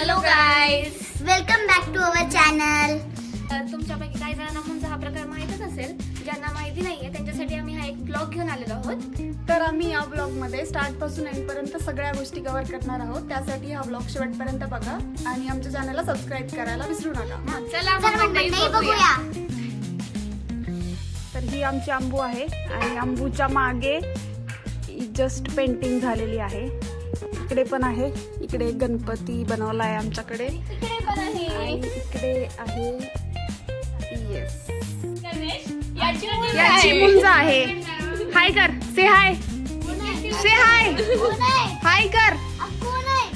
Hello guys, welcome back to our channel. तुमच्यापैकी काही जणांना म्हणजे हा प्रकार माहीतच असेल. ज्यांना माहिती नाहीये त्यांच्यासाठी आम्ही हा एक ब्लॉग घेऊन आलेलो आहोत. तर आम्ही या ब्लॉगमध्ये स्टार्ट पासून एंड पर्यंत सगळ्या गोष्टी कव्हर करणार आहोत. त्यासाठी हा ब्लॉग शेवटपर्यंत बघा आणि आमच्या चॅनलला सबस्क्राईब करायला विसरू नका. चला तर मग मंडळी मंडळी बघूया. बघूया. तर ही आमची आंबू आहे आणि आंबूच्या मागे जस्ट पेंटिंग झालेली आहे. इकडे पण आहे, इकडे गणपती बनवला आहे आमच्याकडे इकडे पण आहे. आणि इकडे आहे येस याची मुंजा आहे. हाय कर, से हाय, से हाय, हाय कर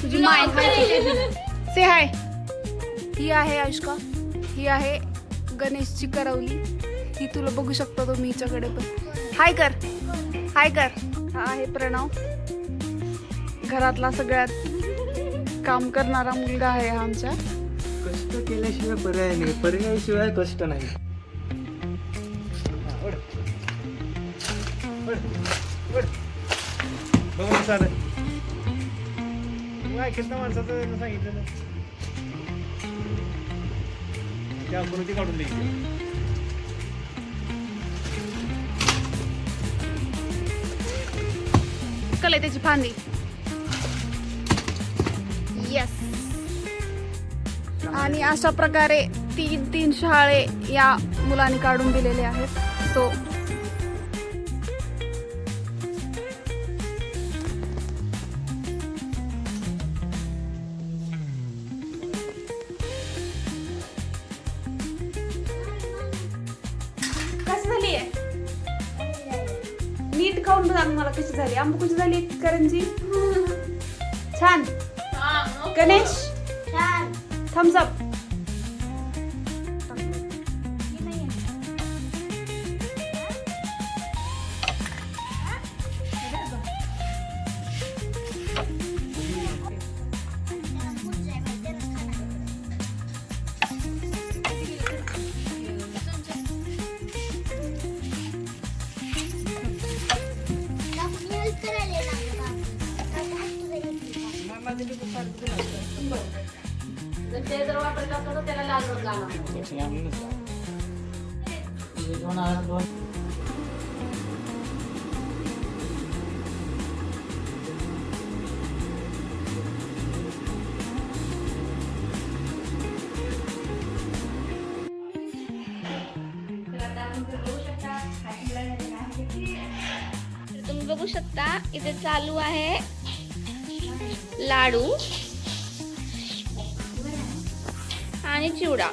तुझी माय, से हाय. ही आहे आयुष्का, ही आहे गणेशची करवली. ही तुला बघू शकता तुम्ही हिच्याकडे पण. हाय कर, हाय कर. हा आहे प्रणव, घरातला सगळ्यात काम करणारा मुलगा आहे हा आमच्या. कष्ट केल्याशिवाय पर्याय नाही, पर्यायाशिवाय कष्ट नाही. बघा चालेल किती माणसाचं सांगितलं त्या आकृती काढून द्यायची. कल आहे त्याची फांदी. येस. आणि अशा प्रकारे तीन शहाळे या मुलांनी काढून दिलेले आहेत. सो कशी झाली आहे? नीट खाऊन सांग मला कशी झाली. आंबू कशी झाली करंजी? छान. Ganesh thumbs up. ते जर वापरत असलं तर त्याला लाल रंग आला. तुम्ही बघू शकता इथे चालू आहे लाडू आणि चिवडा.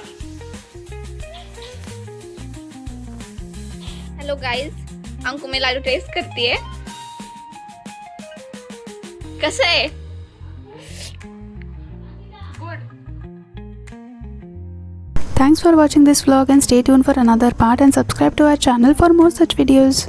हेलो गाइस, अंकु में लाडू टेस्ट करती है. कसं आहे? Thanks for watching this vlog and stay tuned for another part and subscribe to our channel for more such videos.